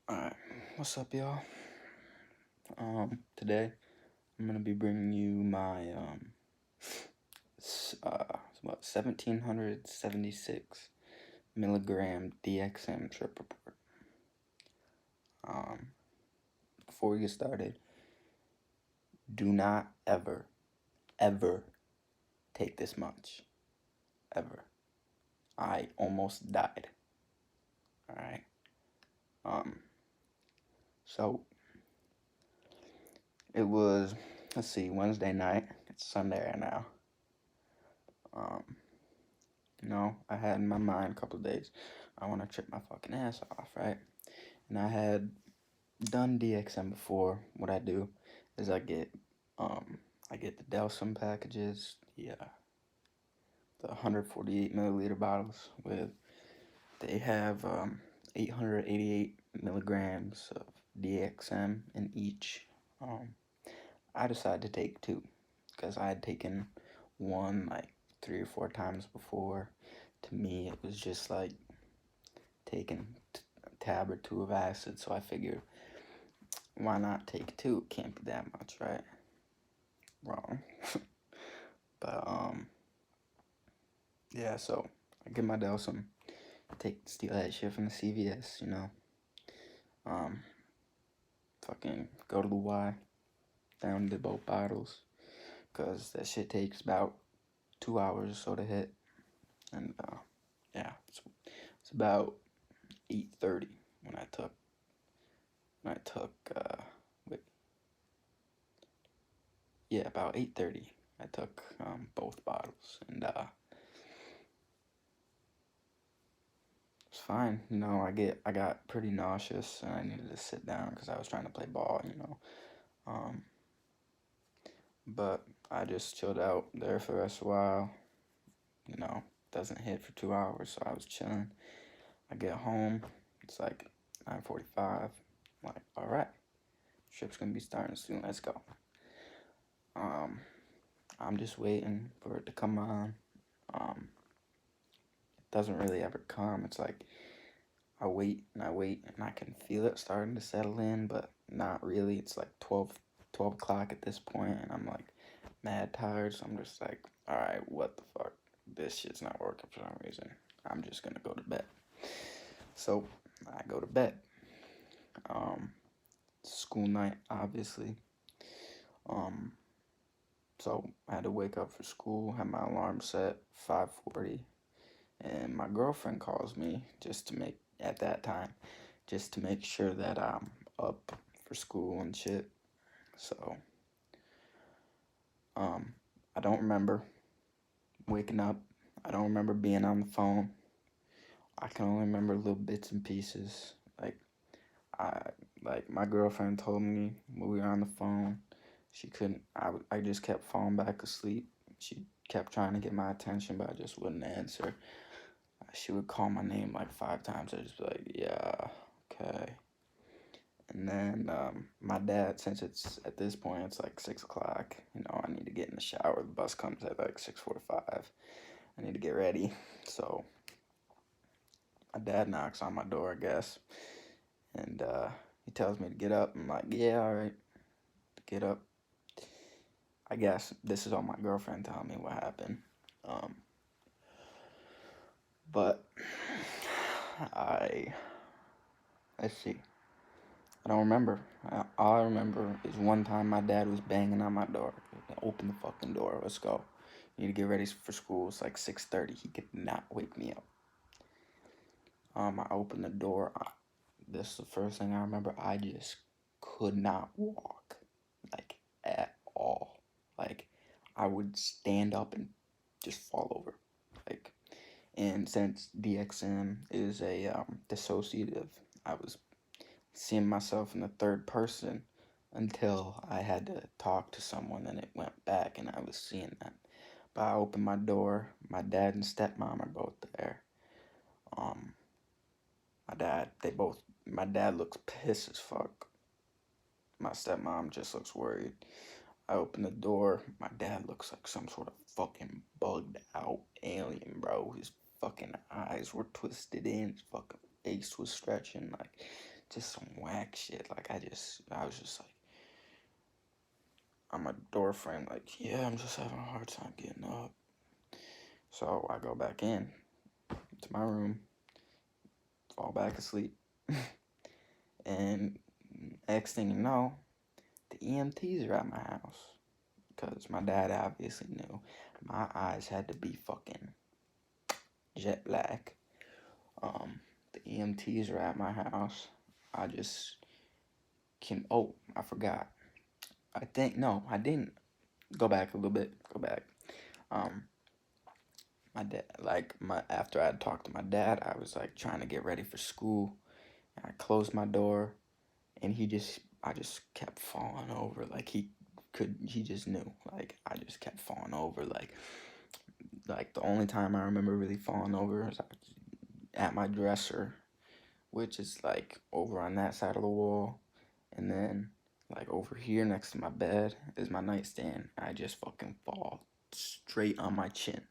Alright, what's up, y'all? Today I'm gonna be bringing you my it's about 1776 milligram DXM Trip Report. Before we get started, do not ever take this much, ever. I almost died. Alright. So it was, let's see, Wednesday night. It's Sunday right now. I had in my mind a couple of days, I want to trip my fucking ass off, right? And I had done DXM before. What I do is I get the DXM packages, the 148 milliliter bottles they have 888 milligrams of DXM in each. I decided to take two because I had taken one like 3 or 4 times before. To me, it was just like taking a tab or two of acid, so I figured, why not take two? It can't be that much, right? Wrong. But yeah, so I get my Delsum, steal that shit from the CVS, fucking go to the Y, down to both bottles, cause that shit takes about 2 hours or so to hit, and yeah, it's about 8:30 when I took about 8:30 I took both bottles, and it's fine. I got pretty nauseous, and I needed to sit down because I was trying to play ball, but I just chilled out there for the rest of a while. Doesn't hit for 2 hours, so I was chilling. I get home, it's like 9:45. I'm like, all right, trip's gonna be starting soon. Let's go. I'm just waiting for it to come on. It doesn't really ever come. It's like I wait and I can feel it starting to settle in, but not really. It's like 12 o'clock at this point, and I'm like mad tired, so I'm just like, all right, what the fuck? This shit's not working for some reason. I'm just gonna go to bed. So I go to bed. School night, obviously. So I had to wake up for school, had my alarm set 5:40, and my girlfriend calls me at that time, just to make sure that I'm up for school and shit. So, I don't remember waking up. I don't remember being on the phone. I can only remember little bits and pieces. Like my girlfriend told me when we were on the phone, she couldn't. I just kept falling back asleep. She kept trying to get my attention, but I just wouldn't answer. She would call my name like 5 times. I'd just be like, yeah, okay. And then my dad, since it's at this point, it's like 6 o'clock. I need to get in the shower. The bus comes at like 6:45. I need to get ready. So my dad knocks on my door, I guess, and he tells me to get up. I'm like, yeah, all right, get up. I guess this is all my girlfriend telling me what happened. But let's see. I don't remember. All I remember is one time my dad was banging on my door. Open the fucking door. Let's go. You need to get ready for school. It's like 6:30. He could not wake me up. I opened the door. This is the first thing I remember. I just could not walk, like, at all. Like, I would stand up and just fall over. Like, and since DXM is a dissociative, I was seeing myself in the third person until I had to talk to someone, and it went back and I was seeing that. But I opened my door. My dad and stepmom are both there. My dad looks pissed as fuck. My stepmom just looks worried. I open the door. My dad looks like some sort of fucking bugged out alien, bro. His fucking eyes were twisted in. His fucking face was stretching. Like, just some whack shit. Like, I was just like, I'm a door frame, like, yeah, I'm just having a hard time getting up. So I go back in to my room, fall back asleep. And next thing you know, the EMTs are at my house. Because my dad obviously knew my eyes had to be fucking jet black. The EMTs are at my house. I just came. Oh, I forgot. No, I didn't. Go back a little bit. Go back. Um, my dad, after I had talked to my dad, I was like trying to get ready for school. And I closed my door, and I just kept falling over. Like he just knew. Like I just kept falling over. Like the only time I remember really falling over was at my dresser, which is like over on that side of the wall, and then like over here next to my bed is my nightstand. I just fucking fall straight on my chin.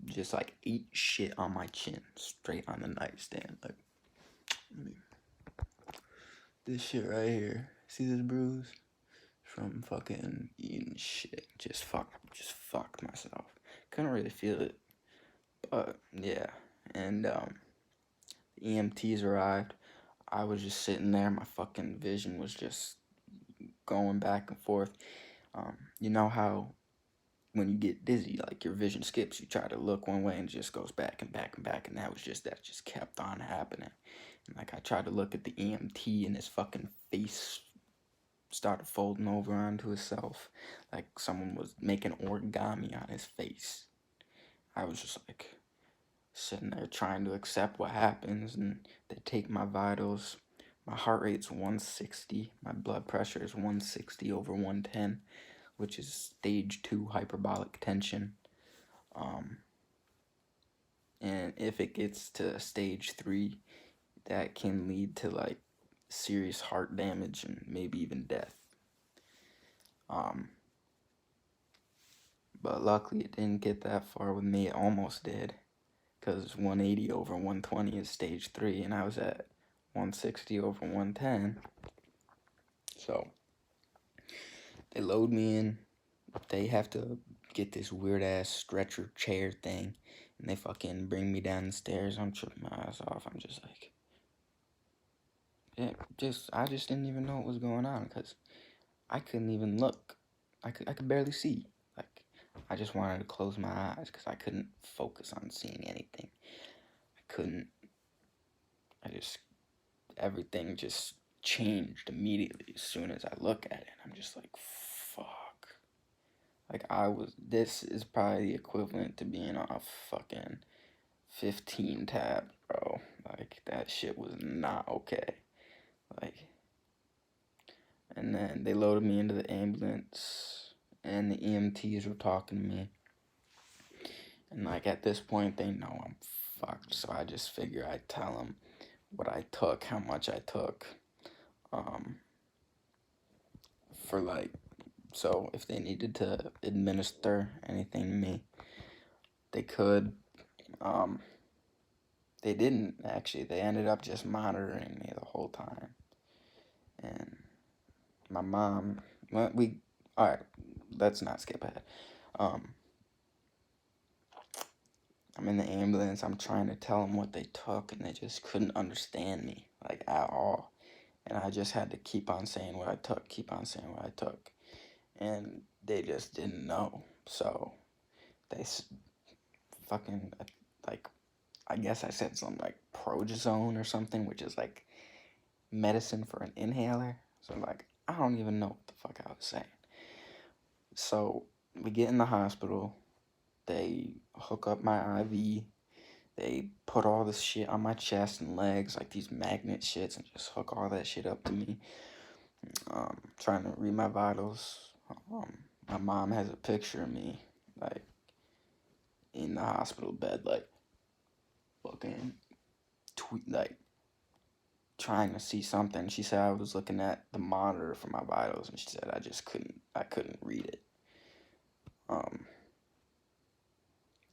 Just like eat shit on my chin, straight on the nightstand. Like this shit right here. See this bruise? From fucking eating shit. Just fucked myself. Couldn't really feel it. But yeah. And the EMTs arrived. I was just sitting there. My fucking vision was just going back and forth. You know how when you get dizzy, like your vision skips, you try to look one way and it just goes back and back and back, and that just kept on happening. And like I tried to look at the EMT and his fucking face started folding over onto itself, like someone was making origami on his face. I was just like sitting there trying to accept what happens, and they take my vitals. My heart rate's 160, my blood pressure is 160 over 110, which is stage 2 hyperbolic tension. And if it gets to stage 3, that can lead to like serious heart damage and maybe even death. But luckily it didn't get that far with me. It almost did, because 180 over 120 is stage 3, and I was at 160 over 110. So they load me in. They have to get this weird ass stretcher chair thing, and they fucking bring me down the stairs. I'm tripping my ass off. I'm just like, I just didn't even know what was going on, because I couldn't even look. I could barely see. Like, I just wanted to close my eyes because I couldn't focus on seeing anything. I couldn't. Everything just changed immediately as soon as I look at it. I'm just like, fuck. Like, this is probably the equivalent to being off fucking 15 tabs, bro. Like, that shit was not okay. Like, and then they loaded me into the ambulance, and the EMTs were talking to me. And, like, at this point, they know I'm fucked, so I just figure I'd tell them what I took, how much I took, for, like, so if they needed to administer anything to me, they could. They didn't, actually. They ended up just monitoring me the whole time. And my mom, alright, let's not skip ahead. I'm in the ambulance, I'm trying to tell them what they took, and they just couldn't understand me, like, at all. And I just had to keep on saying what I took, and they just didn't know. So they fucking, like, I guess I said something like Progezone or something, which is like medicine for an inhaler. So like, I don't even know what the fuck I was saying. So we get in the hospital, they hook up my IV, they put all this shit on my chest and legs, like these magnet shits, and just hook all that shit up to me. Trying to read my vitals. My mom has a picture of me, like, in the hospital bed, like, fucking like, trying to see something. She said I was looking at the monitor for my vitals, and she said I couldn't read it.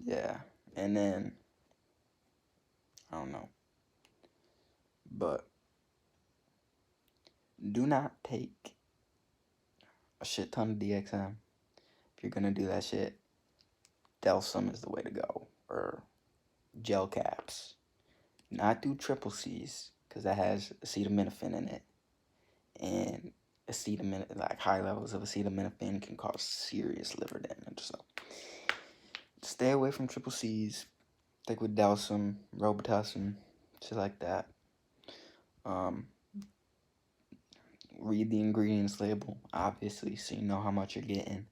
Yeah, and then, I don't know, but do not take a shit ton of DXM. If you're gonna do that shit, DXM is the way to go, or gel caps. Not do triple C's, because that has acetaminophen in it, and like high levels of acetaminophen can cause serious liver damage. So stay away from triple C's. Stick with Delsum, Robitussin, shit like that. Read the ingredients label, obviously, so you know how much you're getting.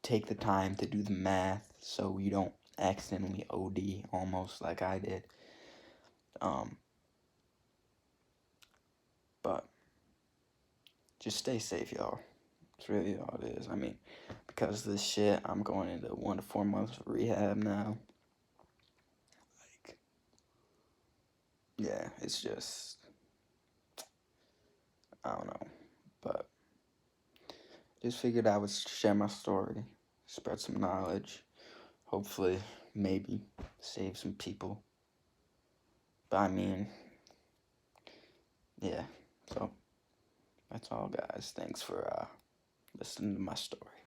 Take the time to do the math so you don't accidentally OD almost like I did. But just stay safe, y'all. It's really all it is. I mean, because of this shit, I'm going into 1 to 4 months of rehab now. Like, yeah, it's just, I don't know. But just figured I would share my story, spread some knowledge, hopefully, maybe save some people. But I mean, yeah, so that's all, guys. Thanks for listening to my story.